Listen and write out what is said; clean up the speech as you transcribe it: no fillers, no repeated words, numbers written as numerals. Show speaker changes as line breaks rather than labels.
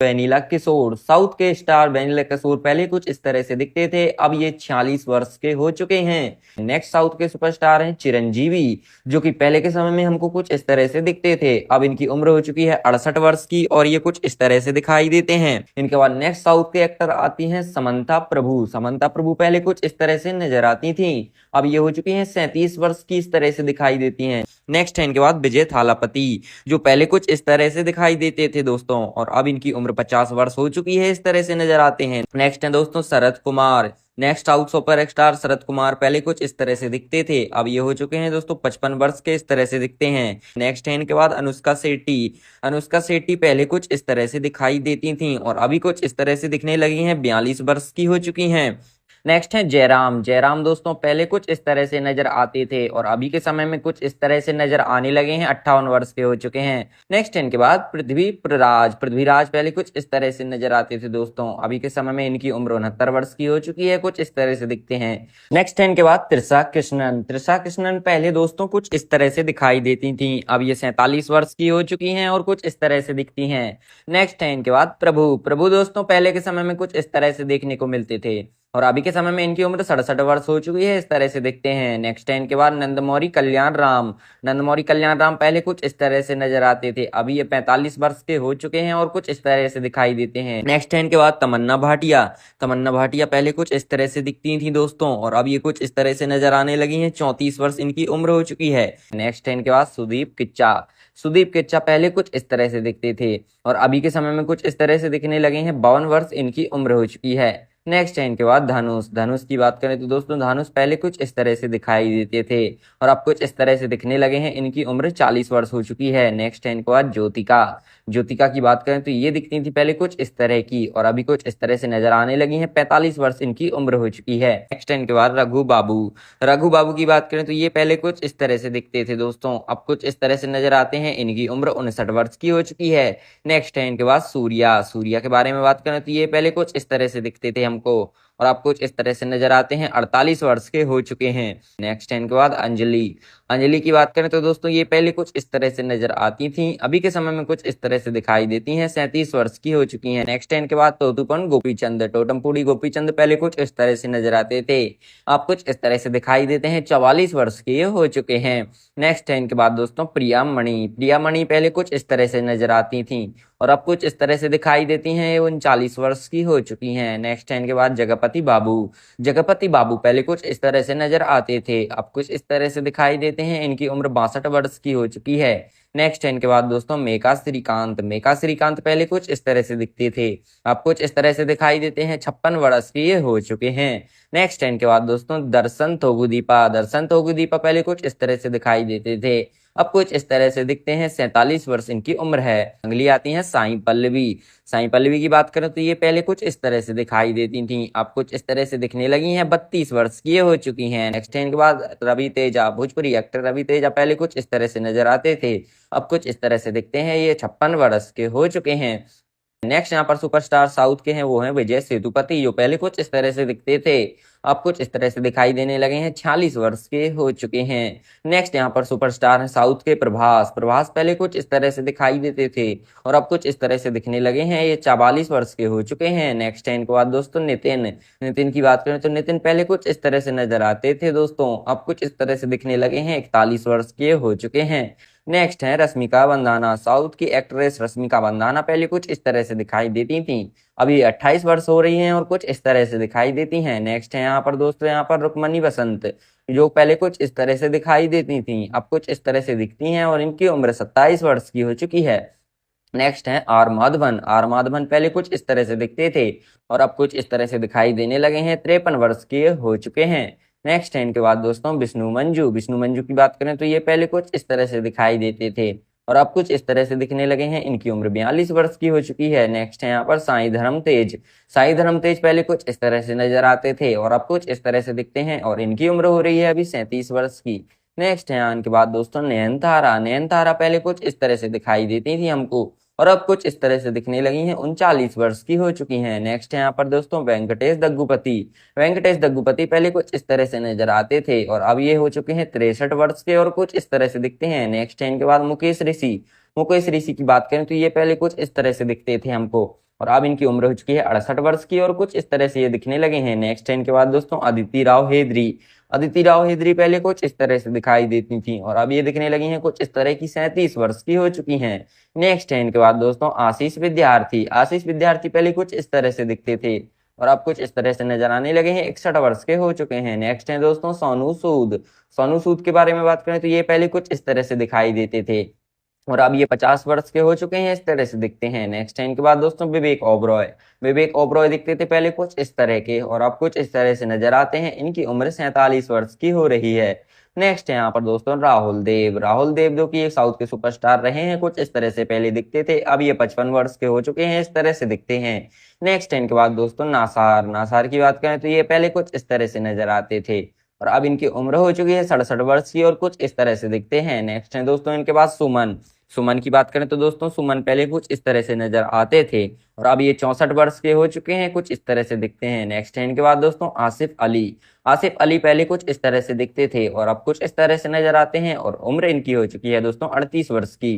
Vanilla किशोर, south के star vanilla किशोर पहले कुछ इस तरह से दिखते थे, अब ये 46 वर्ष के हो चुके हैं। नेक्स्ट साउथ के सुपरस्टार हैं चिरंजीवी, जो कि पहले के समय में हमको कुछ इस तरह से दिखते थे, अब इनकी उम्र हो चुकी है 68 वर्ष की और ये कुछ इस तरह से दिखाई देते हैं। इनके बाद नेक्स्ट साउथ के एक्टर आती हैं समंता प्रभु। समंता प्रभु पहले कुछ इस तरह से नजर आती थी, अब ये हो चुकी हैं 37 वर्ष की, इस तरह से दिखाई देती हैं। नेक्स्ट है इनके बाद विजय थालापति, जो पहले कुछ इस तरह से दिखाई देते थे दोस्तों, और अब इनकी उम्र 50 वर्ष हो चुकी है, इस तरह से नजर आते हैं। नेक्स्ट है दोस्तों Sharad Kumar. Next south super star Sharad Kumar पहले कुछ इस तरह से दिखते थे, अब ये हो चुके हैं दोस्तों 55 वर्ष के, इस तरह से दिखते हैं। नेक्स्ट है इनके बाद अनुष्का शेट्टी। अनुष्का शेट्टी पहले कुछ इस तरह से दिखाई देती थी और अभी कुछ इस तरह से दिखने लगी हैं, 42 वर्ष की हो चुकी हैं। नेक्स्ट है जयराम। जयराम दोस्तों पहले कुछ इस तरह से नजर आते थे और अभी के समय में कुछ इस तरह से नजर आने लगे हैं, 58 वर्ष के हो चुके हैं। नेक्स्ट है इनके बाद पृथ्वीराज। पृथ्वीराज पहले कुछ इस तरह से नजर आते थे दोस्तों, अभी के समय में इनकी उम्र 69 वर्ष की हो चुकी है, कुछ इस तरह से दिखते हैं। नेक्स्ट है इनके बाद त्रिशा कृष्णन। त्रिशा कृष्णन पहले दोस्तों कुछ इस तरह से दिखाई देती थी, अब ये 47 वर्ष की हो चुकी हैं और कुछ इस तरह से दिखती हैं। नेक्स्ट है इनके बाद प्रभु। प्रभु दोस्तों पहले के समय में कुछ इस तरह से देखने को मिलते थे और अभी के समय में इनकी उम्र 67 वर्ष हो चुकी है, इस तरह से दिखते हैं। नेक्स्ट है इनके बाद नंदमौरी कल्याण राम। नंदमौरी कल्याण राम पहले कुछ इस तरह से नजर आते थे, अभी ये 45 वर्ष के हो चुके हैं और कुछ इस तरह से दिखाई देते हैं। नेक्स्ट है इनके बाद तमन्ना भाटिया। तमन्ना भाटिया पहले कुछ इस तरह से दिखती थी दोस्तों और अब ये कुछ इस तरह से नजर आने लगी हैं, 34 वर्ष इनकी उम्र हो चुकी है। नेक्स्ट है इनके बाद सुदीप किच्चा। सुदीप किच्चा पहले कुछ इस तरह से दिखते थे और अभी के समय में कुछ इस तरह से दिखने लगे हैं, 52 वर्ष इनकी उम्र हो चुकी है। नेक्स्ट है इनके बाद धनुष। धनुष की बात करें तो दोस्तों धनुष पहले कुछ इस तरह से दिखाई देते थे और अब कुछ इस तरह से दिखने लगे हैं, इनकी उम्र 40 वर्ष हो चुकी है। नेक्स्ट है इनके बाद ज्योतिका। ज्योतिका की बात करें तो ये दिखती थी पहले कुछ इस तरह की और अभी कुछ इस तरह से नजर आने लगी हैं, 45 वर्ष इनकी उम्र हो चुकी है। नेक्स्ट है इनके बाद रघु बाबू। रघु बाबू की बात करें तो ये पहले कुछ इस तरह से दिखते थे दोस्तों, अब कुछ इस तरह से नजर आते हैं, इनकी उम्र 59 वर्ष की हो चुकी है। नेक्स्ट है इनके बाद सूर्या। सूर्या के बारे में बात करें तो ये पहले कुछ इस तरह से दिखते थे हमको और आप कुछ इस तरह से नजर आते हैं, 48 वर्ष के हो चुके हैं। नेक्स्ट है इनके बाद अंजलि। अंजलि की बात करें तो दोस्तों ये पहले कुछ इस तरह से नजर आती थी, अभी के समय में कुछ इस तरह से दिखाई देती हैं, 37 वर्ष की हो चुकी हैं। नेक्स्ट है इनके बाद तोतुपन गोपीचंद। टोटमपुरी गोपीचंद पहले कुछ इस तरह से नजर आते थे, आप कुछ इस तरह से दिखाई देते हैं, 44 वर्ष के हो चुके हैं। नेक्स्ट है इनके बाद दोस्तों प्रिया मणि। प्रिया मणि पहले कुछ इस तरह से नजर आती थी और अब कुछ इस तरह से दिखाई देती हैं, ये 39 वर्ष की हो चुकी हैं। नेक्स्ट है इनके बाद जगपति बाबू। जगपति बाबू पहले कुछ इस तरह से नजर आते थे, अब कुछ इस तरह से दिखाई देते हैं, इनकी उम्र 62 वर्ष की हो चुकी है। नेक्स्ट है इनके बाद दोस्तों मेका श्रीकांत। मेका श्रीकांत पहले कुछ इस तरह से दिखते थे, अब कुछ इस तरह से दिखाई देते हैं, 56 वर्ष की ये हो चुके हैं। नेक्स्ट है इनके बाद दोस्तों दर्शन थोगुदीपा। दर्शन थोगुदीपा पहले कुछ इस तरह से दिखाई देते थे, अब कुछ इस तरह से दिखते हैं, 47 वर्ष इनकी उम्र है। अगली आती है साई पल्लवी। साई पल्लवी की बात करें तो ये पहले कुछ इस तरह से दिखाई देती थी, अब कुछ इस तरह से दिखने लगी हैं, 32 वर्ष की हो चुकी हैं। नेक्स्ट है इनके बाद रवि तेजा। भोजपुरी एक्टर रवि तेजा पहले कुछ इस तरह से नजर आते थे, अब कुछ इस तरह से दिखते हैं, ये 56 वर्ष के हो चुके हैं। नेक्स्ट यहाँ पर सुपरस्टार साउथ के हैं, वो हैं विजय सेतुपति, जो पहले कुछ इस तरह से दिखते थे, अब कुछ इस तरह से दिखाई देने लगे हैं, 46 वर्ष के हो चुके हैं। नेक्स्ट यहाँ पर सुपरस्टार हैं साउथ के प्रभास। प्रभास पहले कुछ इस तरह से दिखाई देते थे और अब कुछ इस तरह से दिखने लगे हैं, ये 44 वर्ष के हो चुके हैं। नेक्स्ट है इनके बाद दोस्तों नितिन। नितिन की बात करें तो नितिन पहले कुछ इस तरह से नजर आते थे दोस्तों, अब कुछ इस तरह से दिखने लगे हैं, 41 वर्ष के हो चुके हैं। नेक्स्ट है रश्मिका मंदाना। साउथ की एक्ट्रेस रश्मिका मंदाना पहले कुछ इस तरह से दिखाई देती थी, अभी 28 वर्ष हो रही हैं और कुछ इस तरह से दिखाई देती हैं। नेक्स्ट है यहाँ पर दोस्तों यहाँ पर रुक्मणी बसंत, जो पहले कुछ इस तरह से दिखाई देती थी, अब कुछ इस तरह से दिखती हैं और इनकी उम्र 27 वर्ष की हो चुकी है। नेक्स्ट है आर माधवन। आर माधवन पहले कुछ इस तरह से दिखते थे और अब कुछ इस तरह से दिखाई देने लगे हैं, 53 वर्ष के हो चुके हैं। नेक्स्ट है इनके बाद दोस्तों विष्णु मंजू। विष्णु मंजू की बात करें तो ये पहले कुछ इस तरह से दिखाई देते थे और अब कुछ इस तरह से दिखने लगे हैं, इनकी उम्र 42 वर्ष की हो चुकी है। नेक्स्ट है यहाँ पर साई धर्म तेज। साई धर्म तेज पहले कुछ इस तरह से नजर आते थे और अब कुछ इस तरह से दिखते हैं और इनकी उम्र हो रही है अभी 37 वर्ष की। नेक्स्ट है यहाँ इनके बाद दोस्तों नयनतारा। नयनतारा पहले कुछ इस तरह से दिखाई देती थी हमको और अब कुछ इस तरह से दिखने लगी हैं, 39 वर्ष की हो चुकी हैं। नेक्स्ट है यहाँ पर दोस्तों वेंकटेश दग्गुपति। वेंकटेश दग्गुपति पहले कुछ इस तरह से नजर आते थे और अब ये हो चुके हैं 63 वर्ष के और कुछ इस तरह से दिखते हैं। नेक्स्ट है इनके बाद मुकेश ऋषि। मुकेश ऋषि की बात करें तो ये पहले कुछ इस तरह से दिखते थे हमको और अब इनकी उम्र हो चुकी है 68 वर्ष की और कुछ इस तरह से ये दिखने लगे हैं। नेक्स्ट है इनके बाद दोस्तों अदिति राव हेदरी। अदिति राव हेदरी पहले कुछ इस तरह से दिखाई देती थी और अब ये दिखने लगी हैं कुछ इस तरह की, 37 वर्ष की हो चुकी हैं। नेक्स्ट है इनके बाद दोस्तों आशीष विद्यार्थी। आशीष विद्यार्थी पहले कुछ इस तरह से दिखते थे और अब कुछ इस तरह से नजर आने लगे हैं, 61 वर्ष के हो चुके हैं। नेक्स्ट है दोस्तों सोनू सूद। सोनू सूद के बारे में बात करें तो ये पहले कुछ इस तरह से दिखाई देते थे और अब ये 50 वर्ष के हो चुके हैं, इस तरह से दिखते हैं। नेक्स्ट है इनके बाद दोस्तों विवेक ओबरॉय। विवेक ओबरॉय दिखते थे पहले कुछ इस तरह के और अब कुछ इस तरह से नजर आते हैं। इनकी उम्र 47 वर्ष की हो रही है। नेक्स्ट है यहाँ पर दोस्तों राहुल देव। राहुल देव जो कि साउथ के सुपरस्टार रहे हैं, कुछ इस तरह से पहले दिखते थे, अब ये 55 वर्ष के हो चुके हैं, इस तरह से दिखते हैं। नेक्स्ट है इनके बाद दोस्तों नासार। नासार की बात करें तो ये पहले कुछ इस तरह से नजर आते थे और अब इनकी उम्र हो चुकी है 67 वर्ष की और कुछ इस तरह से दिखते हैं। नेक्स्ट है दोस्तों इनके बाद सुमन। सुमन की बात करें तो दोस्तों सुमन पहले कुछ इस तरह से नजर आते थे और अब ये 64 वर्ष के हो चुके हैं, कुछ इस तरह से दिखते हैं। नेक्स्ट है इनके बाद दोस्तों आसिफ अली। आसिफ अली पहले कुछ इस तरह से दिखते थे और अब कुछ इस तरह से नजर आते हैं और उम्र इनकी हो चुकी है दोस्तों 38 वर्ष की।